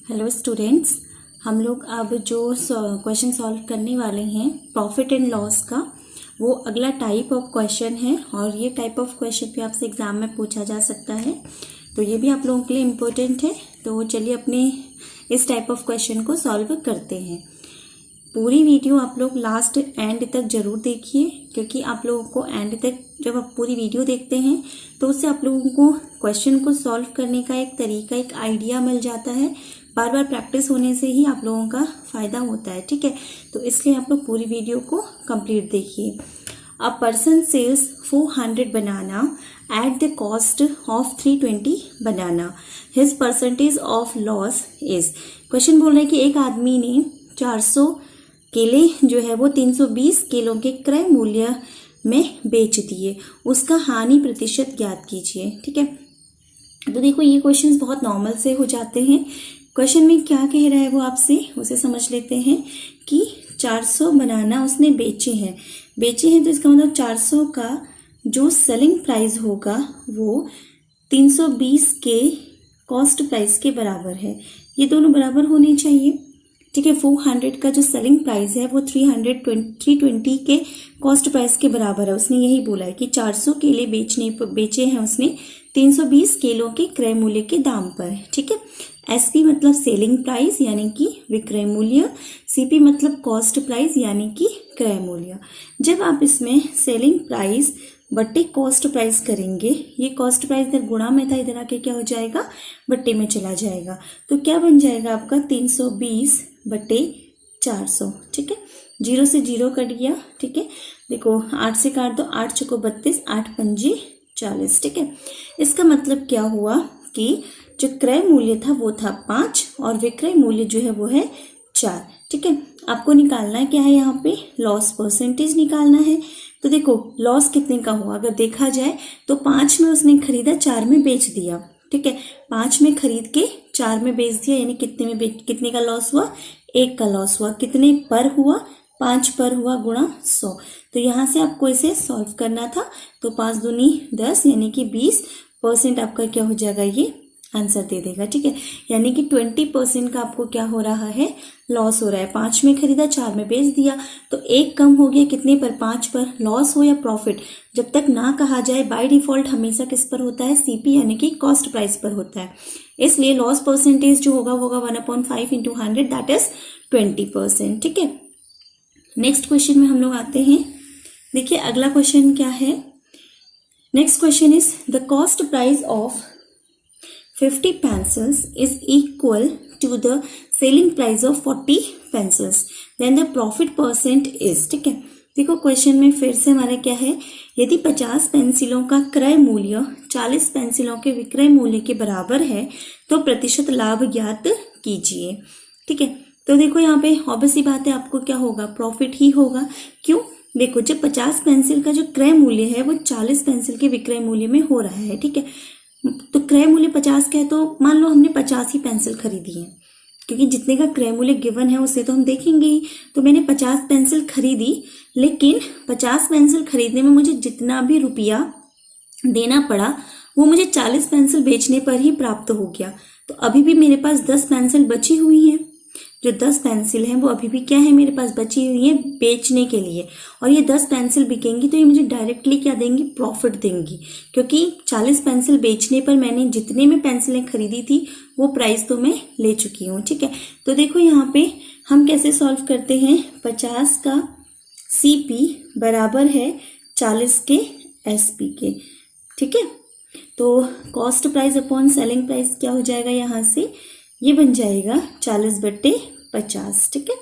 Hello students, हम लोग अब जो क्वेश्चन सॉल्व करने वाले हैं प्रॉफिट एंड लॉस का, वो अगला टाइप ऑफ क्वेश्चन है और ये टाइप ऑफ क्वेश्चन भी आपसे एग्जाम में पूछा जा सकता है, तो ये भी आप लोगों के लिए इम्पोर्टेंट है। तो चलिए अपने इस टाइप ऑफ क्वेश्चन को सॉल्व करते हैं। पूरी वीडियो आप लोग लास्ट एंड तक ज़रूर देखिए, क्योंकि आप लोगों को एंड तक जब आप पूरी वीडियो देखते हैं तो उससे आप लोगों को क्वेश्चन को सॉल्व करने का एक तरीका, एक आइडिया मिल जाता है। बार बार प्रैक्टिस होने से ही आप लोगों का फ़ायदा होता है, ठीक है। तो इसलिए आप लोग पूरी वीडियो को कंप्लीट देखिए। A person sells 400 banana at the cost of 320 banana, his percentage of loss is. Question बोल रहे हैं कि एक आदमी ने 400 केले जो है वो 320 केलों के क्रय मूल्य में बेच दिए, उसका हानि प्रतिशत ज्ञात कीजिए, ठीक है। तो देखो ये क्वेश्चंस बहुत नॉर्मल से हो जाते हैं। क्वेश्चन में क्या कह रहा है वो आपसे उसे समझ लेते हैं कि 400 बनाना उसने बेचे हैं तो इसका मतलब 400 का जो सेलिंग प्राइस होगा वो 320 के कॉस्ट प्राइस के बराबर है। ये दोनों बराबर होने चाहिए, ठीक है। 400 का जो सेलिंग प्राइस है वो 320 के कॉस्ट प्राइस के बराबर है। उसने यही बोला है कि 400 केले बेचे हैं उसने 320 केलों के क्रय मूल्य के दाम पर, ठीक है। एसपी मतलब सेलिंग प्राइस यानी कि विक्रय मूल्य, सीपी मतलब कॉस्ट प्राइस यानी कि क्रय मूल्य। जब आप इसमें सेलिंग प्राइस बट्टे कॉस्ट प्राइस करेंगे, ये कॉस्ट प्राइस इधर गुणा में था, इधर आके क्या हो जाएगा, बट्टे में चला जाएगा। तो क्या बन जाएगा आपका 320 बट्टे 400, ठीक है। 0 से 0 कट गया, ठीक है। देखो 8 से काट दो, 8 चौको 32, 8 पंजी 40, ठीक है। इसका मतलब क्या हुआ कि जो क्रय मूल्य था वो था 5 और विक्रय मूल्य जो है वो है 4, ठीक है। आपको निकालना है क्या है, यहाँ पे लॉस परसेंटेज निकालना है। तो देखो लॉस कितने का हुआ, अगर देखा जाए तो 5 में उसने खरीदा, 4 में बेच दिया, ठीक है। 5 में खरीद के 4 में बेच दिया, यानी कितने का लॉस हुआ, 1 का लॉस हुआ। कितने पर हुआ, 5 पर हुआ, गुणा 100। तो यहाँ से आपको इसे सॉल्व करना था। तो 5 दूनी 10 यानी कि 20% आपका क्या हो जाएगा, ये आंसर दे देगा, ठीक है। यानी कि 20% का आपको क्या हो रहा है, लॉस हो रहा है। 5 में खरीदा, 4 में बेच दिया, तो 1 कम हो गया कितने पर, 5 पर। लॉस हो या प्रॉफिट जब तक ना कहा जाए बाय डिफॉल्ट हमेशा किस पर होता है, सीपी यानी कि कॉस्ट प्राइस पर होता है। इसलिए लॉस परसेंटेज जो होगा वो होगा 1/5 × 100 दैट इज 20%, ठीक है। नेक्स्ट क्वेश्चन में हम लोग आते हैं। देखिए अगला क्वेश्चन क्या है। Next question is the cost price of 50 pencils is equal to the selling price of 40 pencils, then the profit percent is, ठीक है। देखो क्वेश्चन में फिर से हमारा क्या है, यदि 50 पेंसिलों का क्रय मूल्य 40 पेंसिलों के विक्रय मूल्य के बराबर है तो प्रतिशत लाभ ज्ञात कीजिए, ठीक है। तो देखो यहाँ पे ऑब्वियसली बात है, आपको क्या होगा, प्रॉफिट ही होगा। क्यों, देखो जब 50 पेंसिल का जो क्रय मूल्य है वो 40 पेंसिल के विक्रय मूल्य में हो रहा है, ठीक है। तो क्रय मूल्य 50 का है, तो मान लो हमने 50 ही पेंसिल खरीदी है, क्योंकि जितने का क्रय मूल्य गिवन है उससे तो हम देखेंगे ही। तो मैंने 50 पेंसिल खरीदी, लेकिन 50 पेंसिल खरीदने में मुझे जितना भी रुपया देना पड़ा वो मुझे 40 पेंसिल बेचने पर ही प्राप्त हो गया। तो अभी भी मेरे पास 10 पेंसिल बची हुई हैं। जो 10 पेंसिल हैं वो अभी भी क्या है, मेरे पास बची हुई है बेचने के लिए, और ये 10 पेंसिल बिकेंगी तो ये मुझे डायरेक्टली क्या देंगी, प्रॉफिट देंगी, क्योंकि 40 पेंसिल बेचने पर मैंने जितने में पेंसिलें खरीदी थी वो प्राइस तो मैं ले चुकी हूँ, ठीक है। तो देखो यहाँ पे हम कैसे सॉल्व करते हैं, 50 का सीपी बराबर है 40 के एसपी के, ठीक है। तो cost price upon selling price क्या हो जाएगा, यहाँ से ये बन जाएगा 40/50, ठीक है।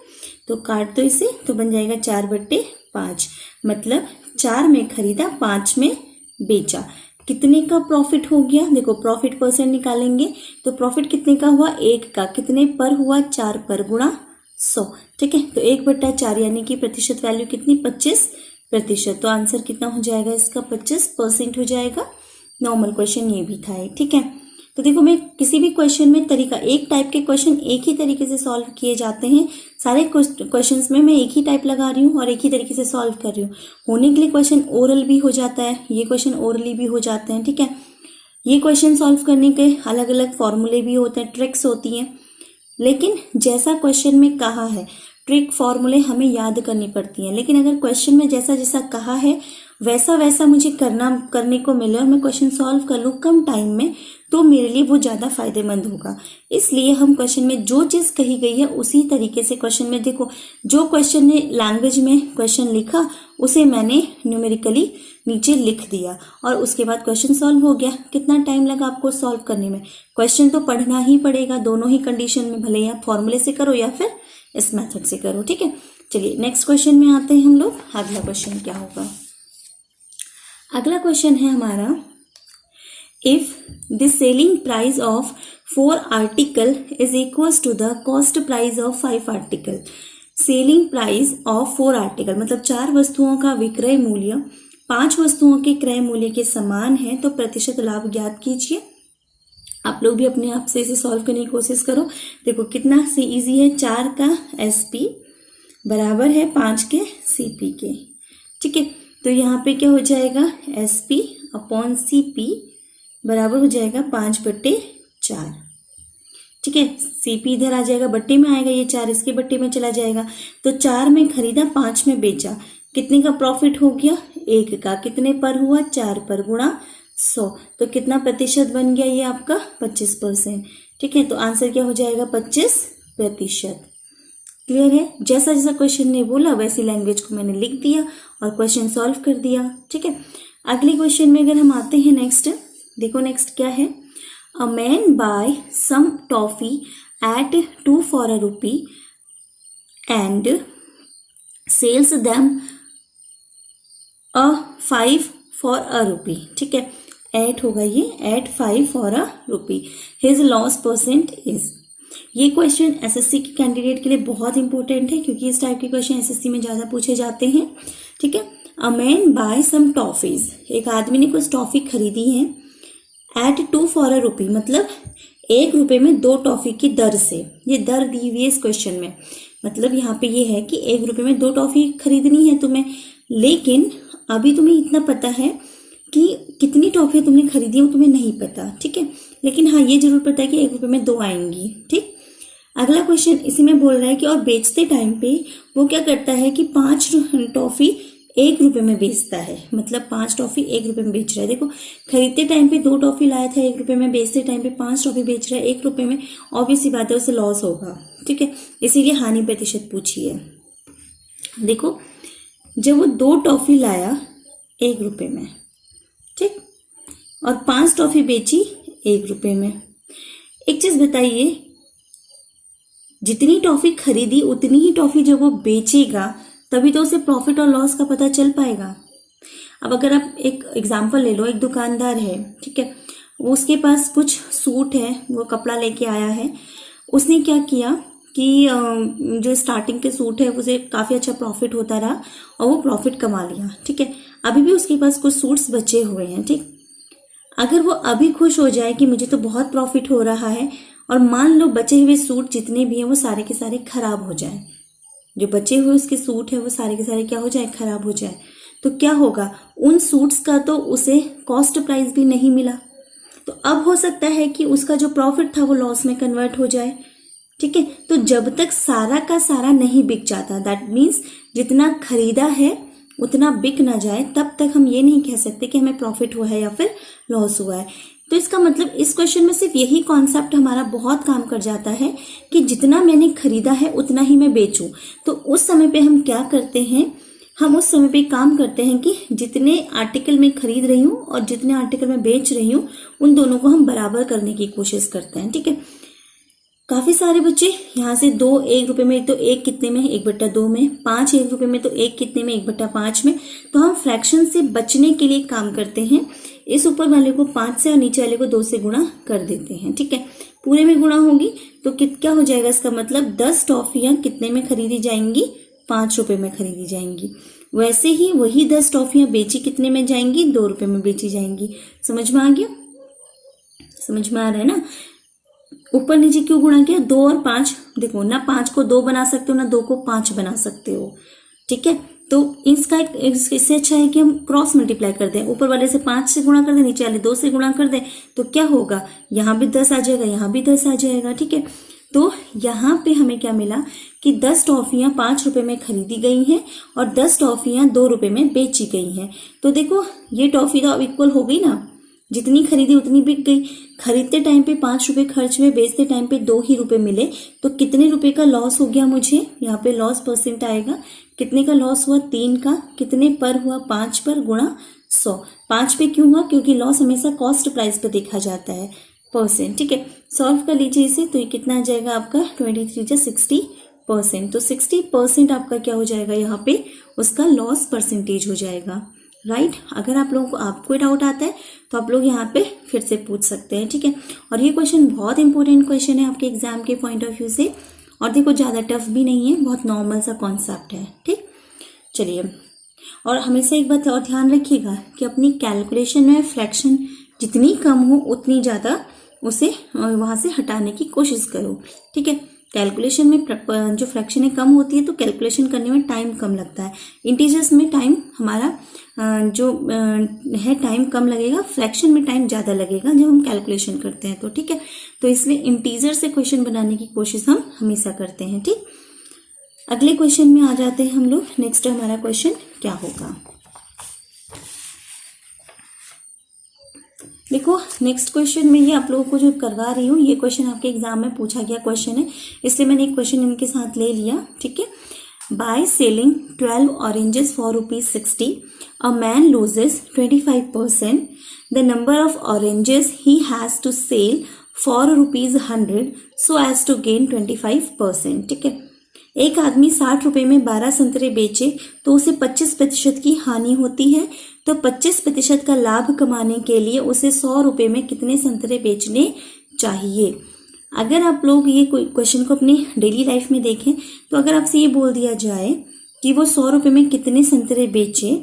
तो काट दो इसे, तो बन जाएगा 4/5, मतलब 4 में खरीदा, 5 में बेचा। कितने का प्रॉफिट हो गया, देखो प्रॉफिट परसेंट निकालेंगे तो प्रॉफिट कितने का हुआ, 1 का। कितने पर हुआ, 4 पर, गुणा 100, ठीक है। तो 1/4 यानी कि प्रतिशत वैल्यू कितनी, 25%। तो आंसर कितना हो जाएगा इसका, 25% हो जाएगा। नॉर्मल क्वेश्चन ये भी था, ठीक है। तो देखो मैं किसी भी क्वेश्चन में तरीका, एक टाइप के क्वेश्चन एक ही तरीके से सॉल्व किए जाते हैं। सारे क्वेश्चंस में मैं एक ही टाइप लगा रही हूँ और एक ही तरीके से सॉल्व कर रही हूँ। होने के लिए क्वेश्चन ओरल भी हो जाता है, ये क्वेश्चन ओरली भी हो जाते हैं, ठीक है। ये क्वेश्चन सॉल्व करने के अलग अलग फॉर्मूले भी होते हैं, ट्रिक्स होती हैं। लेकिन जैसा क्वेश्चन में कहा है, ट्रिक फॉर्मूले हमें याद करनी पड़ती हैं, लेकिन अगर क्वेश्चन में जैसा जैसा कहा है वैसा वैसा मुझे करने को मिले और मैं क्वेश्चन सॉल्व कर लूँ कम टाइम में, तो मेरे लिए वो ज़्यादा फायदेमंद होगा। इसलिए हम क्वेश्चन में जो चीज़ कही गई है उसी तरीके से क्वेश्चन में, देखो जो क्वेश्चन ने लैंग्वेज में क्वेश्चन लिखा उसे मैंने न्यूमेरिकली नीचे लिख दिया और उसके बाद क्वेश्चन सॉल्व हो गया। कितना टाइम लगा आपको सॉल्व करने में? क्वेश्चन तो पढ़ना ही पड़ेगा दोनों ही कंडीशन में, भले ही आप फॉर्मूले से करो या फिर इस मेथड से करो। ठीक है, चलिए नेक्स्ट क्वेश्चन में आते हैं हम लोग। अगला क्वेश्चन क्या होगा? अगला क्वेश्चन है हमारा, if the selling price of 4 article is equals to the cost price of 5 article. Selling price of 4 article मतलब 4 वस्तुओं का विक्रय मूल्य 5 वस्तुओं के क्रय मूल्य के समान है, तो प्रतिशत लाभ ज्ञात कीजिए। आप लोग भी अपने आप से इसे सॉल्व करने की कोशिश करो। देखो कितना से इजी है, 4 का SP बराबर है 5 के CP के। ठीक है, तो यहाँ पे क्या हो जाएगा, SP अपॉन CP बराबर हो जाएगा 5/4। ठीक है, CP इधर आ जाएगा, बट्टे में आएगा, ये 4 इसके बट्टे में चला जाएगा। तो 4 में खरीदा, 5 में बेचा, कितने का प्रॉफिट हो गया? 1 का। कितने पर हुआ? 4 पर, गुणा 100। तो कितना प्रतिशत बन गया ये आपका? 25%। ठीक है, तो आंसर क्या हो जाएगा? 25%। क्लियर है? जैसा जैसा क्वेश्चन ने बोला वैसी लैंग्वेज को मैंने लिख दिया और क्वेश्चन सॉल्व कर दिया। ठीक है, अगले क्वेश्चन में अगर हम आते हैं नेक्स्ट, देखो नेक्स्ट क्या है। A man buy some toffee at 2 for a rupee and sells them 5 for a rupee। ठीक है, एट होगा ये, at 5 for a rupee। His loss percent is. ये क्वेश्चन एसएससी के कैंडिडेट के लिए बहुत इंपॉर्टेंट है क्योंकि इस टाइप के क्वेश्चन एसएससी में ज्यादा पूछे जाते हैं। ठीक है, a man buy some toffees, एक आदमी ने कुछ टॉफी खरीदी है एट 2 for a rupee मतलब 1 रुपए में 2 टॉफी की दर से। ये दर दी हुई है इस क्वेश्चन में, मतलब यहाँ पे ये है कि 1 रुपए में 2 टॉफी खरीदनी है तुम्हें, लेकिन अभी तुम्हें इतना पता है कि कितनी टॉफी तुमने खरीदी वो तुम्हें नहीं पता। ठीक है, लेकिन हाँ ये जरूर पता है कि 1 रुपए में 2 आएंगी। ठीक, अगला क्वेश्चन इसी में बोल रहा है कि और बेचते टाइम पे वो क्या करता है कि 5 टॉफी 1 रुपए में बेचता है, मतलब 5 टॉफी 1 रुपए में बेच रहा है। देखो खरीदते टाइम पे 2 टॉफी लाया था 1 रुपए में, बेचते टाइम पे 5 टॉफी बेच रहा है 1 रुपए में, ऑब्वियस सी बात है उसे लॉस होगा। ठीक है, इसीलिए हानि प्रतिशत पूछी है। देखो जब वो 2 टॉफी लाया 1 रुपए में, ठीक, और 5 टॉफी बेची 1 रुपए में, एक चीज बताइए, जितनी टॉफी खरीदी उतनी ही टॉफी जब वो बेचेगा तभी तो उसे प्रॉफिट और लॉस का पता चल पाएगा। अब अगर आप एक एग्जांपल ले लो, एक दुकानदार है, ठीक है, वो उसके पास कुछ सूट है, वो कपड़ा लेके आया है, उसने क्या किया कि जो स्टार्टिंग के सूट है उसे काफी अच्छा प्रॉफिट होता रहा और वो प्रॉफिट कमा लिया। ठीक है, अभी भी उसके पास कुछ सूट्स बचे हुए हैं। ठीक, अगर वो अभी खुश हो जाए कि मुझे तो बहुत प्रॉफिट हो रहा है और मान लो बचे हुए सूट जितने भी हैं वो सारे के सारे खराब हो जाए, जो बचे हुए उसके सूट है वो सारे के सारे क्या हो जाए? खराब हो जाए, तो क्या होगा? उन सूट्स का तो उसे कॉस्ट प्राइस भी नहीं मिला, तो अब हो सकता है कि उसका जो प्रॉफिट था वो लॉस में कन्वर्ट हो जाए। ठीक है, तो जब तक सारा का सारा नहीं बिक जाता, दैट मीन्स जितना खरीदा है उतना बिक ना जाए, तब तक हम ये नहीं कह सकते कि हमें प्रॉफिट हुआ है या फिर लॉस हुआ है। तो इसका मतलब इस क्वेश्चन में सिर्फ यही कॉन्सेप्ट हमारा बहुत काम कर जाता है कि जितना मैंने खरीदा है उतना ही मैं बेचूं। तो उस समय पे हम क्या करते हैं, हम उस समय पे काम करते हैं कि जितने आर्टिकल मैं खरीद रही हूँ और जितने आर्टिकल मैं बेच रही हूँ उन दोनों को हम बराबर करने की कोशिश करते हैं। ठीक है, काफी सारे बच्चे यहाँ से 2 1 रुपए में, तो 1 कितने में? 1/2 में, 5 1 रुपए में, तो 1 कितने में? 1/5 में। तो हम फ्रैक्शन से बचने के लिए काम करते हैं, इस ऊपर वाले को 5 से और नीचे वाले को 2 से गुणा कर देते हैं। ठीक है, पूरे में गुणा होगी तो क्या हो जाएगा? इसका मतलब 10 टॉफियां कितने में खरीदी जाएंगी? 5 रुपए में खरीदी जाएंगी। वैसे ही वही 10 टॉफियां बेची कितने में जाएंगी? 2 रुपए में बेची जाएंगी। समझ में आ गया? समझ में आ रहा है ना? ऊपर नीचे क्यों गुणा किया? 2 और 5, देखो ना 5 को 2 बना सकते हो ना 2 को 5 बना सकते हो। ठीक है, तो इसका इससे अच्छा है कि हम क्रॉस मल्टीप्लाई कर दें, ऊपर वाले से 5 से गुणा कर दें, नीचे वाले 2 से गुणा कर दें, तो क्या होगा? यहाँ भी 10 आ जाएगा, यहाँ भी 10 आ जाएगा। ठीक है, तो यहाँ पे हमें क्या मिला कि 10 टॉफियाँ 5 रुपए में खरीदी गई हैं और 10 टॉफियाँ 2 रुपए में बेची गई हैं। तो देखो ये टॉफी तो अब इक्वल हो गई ना, जितनी खरीदी उतनी बिक गई। खरीदते टाइम पे 5 रुपए खर्च हुए, बेचते टाइम पे 2 ही रुपए मिले, तो कितने रुपए का लॉस हो गया मुझे। यहाँ पे लॉस परसेंट आएगा, कितने का लॉस हुआ 3 का, कितने पर हुआ 5 पर गुणा 100। 5 पे क्यों हुआ, क्योंकि लॉस हमेशा कॉस्ट प्राइस पे देखा जाता है परसेंट। ठीक है, सॉल्व कर लीजिए इसे। तो ये कितना आ जाएगा आपका 23 जा 60%। तो 60% आपका क्या हो जाएगा, यहाँ पे उसका लॉस परसेंटेज हो जाएगा। राइट। अगर आप लोगों को आपको डाउट आता है तो आप लोग यहाँ पे फिर से पूछ सकते हैं। ठीक है, और ये क्वेश्चन बहुत इंपॉर्टेंट क्वेश्चन है आपके एग्जाम के पॉइंट ऑफ व्यू से। और देखो ज़्यादा टफ भी नहीं है, बहुत नॉर्मल सा कॉन्सेप्ट है। ठीक, चलिए। और हमेशा एक बात और ध्यान रखिएगा कि अपनी कैलकुलेशन में फ्रैक्शन जितनी कम हो उतनी ज़्यादा उसे वहाँ से हटाने की कोशिश करो। ठीक है, कैलकुलेशन में जो फ्रैक्शनें कम होती है तो कैलकुलेशन करने में टाइम कम लगता है। इंटीजर्स में टाइम हमारा जो है टाइम कम लगेगा, फ्रैक्शन में टाइम ज़्यादा लगेगा जब हम कैलकुलेशन करते हैं तो। ठीक है, तो इसलिए इंटीजर से क्वेश्चन बनाने की कोशिश हम हमेशा करते हैं। ठीक, अगले क्वेश्चन में आ जाते हैं हम लोग। नेक्स्ट हमारा क्वेश्चन क्या होगा, देखो नेक्स्ट क्वेश्चन में ये आप लोगों को जो करवा रही हूँ, ये क्वेश्चन आपके एग्जाम में पूछा गया क्वेश्चन है, इसलिए मैंने एक क्वेश्चन इनके साथ ले लिया। ठीक है, by selling 12 oranges for ₹60 a man loses 25%, the number of oranges he has to sell for ₹100 so as to gain 25%। ठीक है, एक आदमी 60 रुपए में 12 संतरे बेचे तो उसे 25% की हानि होती है। तो 25% का लाभ कमाने के लिए उसे 100 रुपए में कितने संतरे बेचने चाहिए। अगर आप लोग ये क्वेश्चन को अपनी डेली लाइफ में देखें तो अगर आपसे ये बोल दिया जाए कि वो 100 रुपए में कितने संतरे बेचे,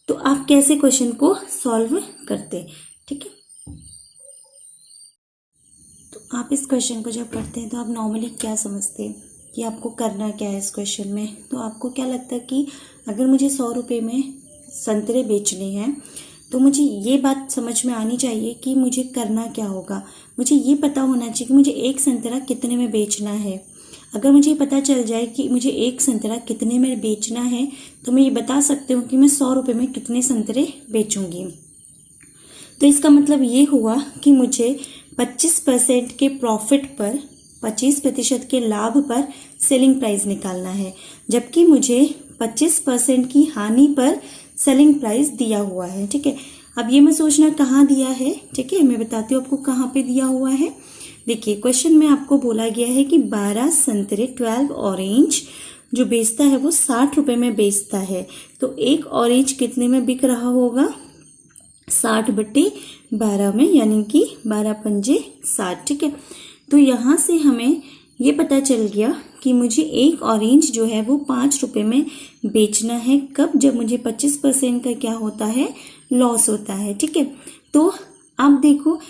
तो आप कैसे क्वेश्चन को सॉल्व करते। ठीक है, तो आप इस क्वेश्चन को जब करते हैं तो आप नॉर्मली क्या समझते हैं कि आपको करना क्या है इस क्वेश्चन में। तो आपको क्या लगता है कि अगर मुझे 100 रुपए में संतरे बेचने हैं तो मुझे ये बात समझ में आनी चाहिए कि मुझे करना क्या होगा। मुझे ये पता होना चाहिए कि मुझे एक संतरा कितने में बेचना है। अगर मुझे पता चल जाए कि मुझे एक संतरा कितने में बेचना है तो मैं ये बता सकती हूँ कि मैं 100 रुपए में कितने संतरे बेचूंगी। तो इसका मतलब ये हुआ कि मुझे 25% के प्रॉफिट पर, 25% के लाभ पर सेलिंग प्राइस निकालना है, जबकि मुझे 25% की हानि पर सेलिंग प्राइस दिया हुआ है। ठीक है, अब ये मैं सोचना कहाँ दिया है। ठीक है, मैं बताती हूँ आपको कहाँ पे दिया हुआ है। देखिए क्वेश्चन में आपको बोला गया है कि 12 संतरे 12 ऑरेंज जो बेचता है वो 60 रुपए में बेचता है। तो एक ऑरेंज कितने में बिक रहा होगा, 60/12 में, यानी कि 12 पंजे 60। ठीक है, तो यहाँ से हमें ये पता चल गया कि मुझे एक ऑरेंज जो है वो 5 रुपए में बेचना है। कब, जब मुझे 25% का क्या होता है, लॉस होता है। ठीक है, तो अब देखो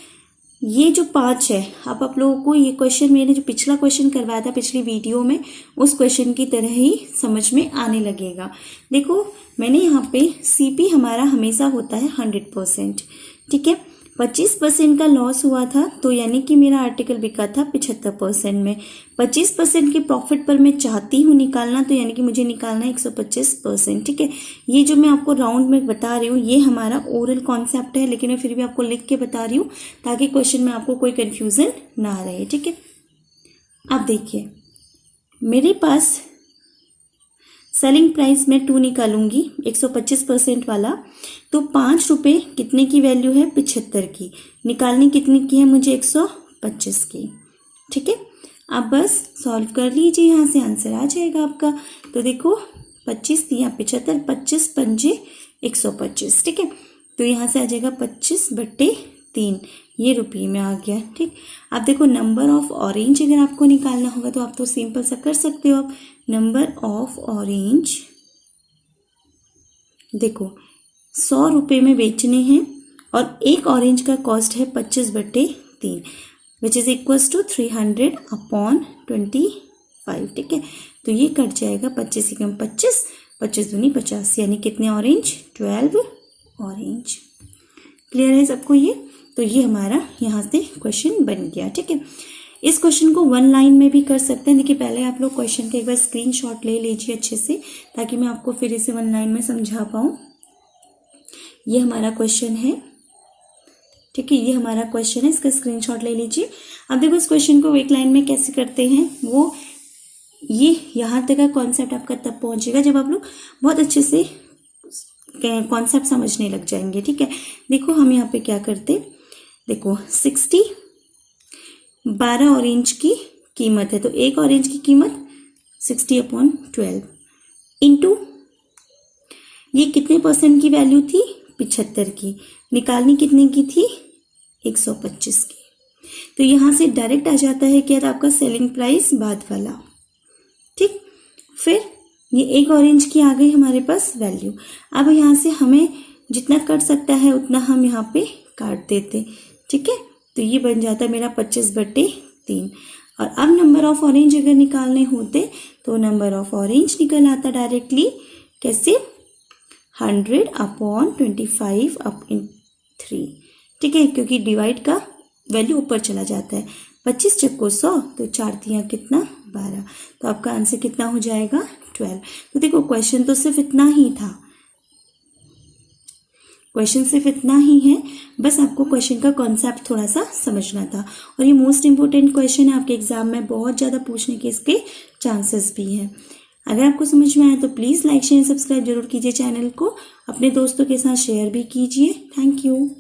ये जो 5 है, अब आप लोगों को ये क्वेश्चन मैंने जो पिछला क्वेश्चन करवाया था पिछली वीडियो में, उस क्वेश्चन की तरह ही समझ में आने लगेगा। देखो मैंने यहाँ पे सीपी हमारा हमेशा होता है 100%। ठीक है, 25% का लॉस हुआ था तो यानी कि मेरा आर्टिकल बिका था 75% में। 25% के प्रॉफिट पर मैं चाहती हूँ निकालना, तो यानी कि मुझे निकालना है 125%। ठीक है, ये जो मैं आपको राउंड में बता रही हूँ ये हमारा ओरल कॉन्सेप्ट है, लेकिन मैं फिर भी आपको लिख के बता रही हूँ ताकि क्वेश्चन में आपको कोई कन्फ्यूजन ना रहे। ठीक है, अब देखिए मेरे पास सेलिंग प्राइस में 2 निकालूंगी 125% वाला, तो 5 रुपये कितने की वैल्यू है, 75 की। निकालनी कितने की है मुझे, 125 की। ठीक है, आप बस सॉल्व कर लीजिए, यहाँ से आंसर आ जाएगा आपका। तो देखो 25 या 75, 25 पंजे 125। ठीक है, तो यहाँ से आ जाएगा 25/3, ये रुपये में आ गया। ठीक, अब देखो नंबर ऑफ ऑरेंज अगर आपको निकालना होगा तो आप तो सिंपल सा कर सकते हो। आप नंबर ऑफ ऑरेंज देखो 100 रुपये में बेचने हैं और एक ऑरेंज का कॉस्ट है 25/3 विच इज इक्वल्स टू 300/25। ठीक है, तो ये कट जाएगा 25 से कम 25, 25 दूनी 50, यानी कितने ऑरेंज, 12 ऑरेंज। क्लियर है सबको ये। तो ये हमारा यहाँ से क्वेश्चन बन गया। ठीक है, इस क्वेश्चन को 1 लाइन में भी कर सकते हैं। देखिए पहले आप लोग क्वेश्चन का एक बार स्क्रीनशॉट ले लीजिए अच्छे से, ताकि मैं आपको फिर इसे 1 लाइन में समझा पाऊँ। ये हमारा क्वेश्चन है, ठीक है, ये हमारा क्वेश्चन है, इसका स्क्रीनशॉट ले लीजिए। अब देखो इस क्वेश्चन को 1 लाइन में कैसे करते हैं, वो ये यहाँ तक का कॉन्सेप्ट आपका तब पहुँचेगा जब आप लोग बहुत अच्छे से कॉन्सेप्ट समझने लग जाएंगे, ठीक है। देखो हम यहाँ पे क्या करते, देखो 60 12 ऑरेंज की कीमत है, तो एक ऑरेंज की कीमत 60/12 इंटू ये कितने परसेंट की वैल्यू थी, 75 की, निकालनी कितने की थी, 125 की। तो यहाँ से डायरेक्ट आ जाता है क्या, आपका सेलिंग प्राइस बाद वाला, ठीक। फिर ये एक ऑरेंज की आ गई हमारे पास वैल्यू। अब यहाँ से हमें जितना कट सकता है उतना हम यहाँ पे काट देते, ठीक है। तो ये बन जाता है मेरा 25/3। और अब नंबर ऑफ ऑरेंज अगर निकालने होते तो नंबर ऑफ ऑरेंज निकल आता डायरेक्टली, कैसे, 100/25/3, ठीक है, क्योंकि डिवाइड का वैल्यू ऊपर चला जाता है। 25 चक्को 100, तो 4 तियाँ कितना, 12। तो आपका आंसर कितना हो जाएगा, 12। तो देखो क्वेश्चन तो सिर्फ इतना ही था, क्वेश्चन सिर्फ इतना ही है, बस आपको क्वेश्चन का कॉन्सेप्ट थोड़ा सा समझना था। और ये मोस्ट इंपॉर्टेंट क्वेश्चन है, आपके एग्जाम में बहुत ज़्यादा पूछने के इसके चांसेस भी हैं। अगर आपको समझ में आया तो प्लीज़ लाइक शेयर सब्सक्राइब जरूर कीजिए चैनल को, अपने दोस्तों के साथ शेयर भी कीजिए। Thank you.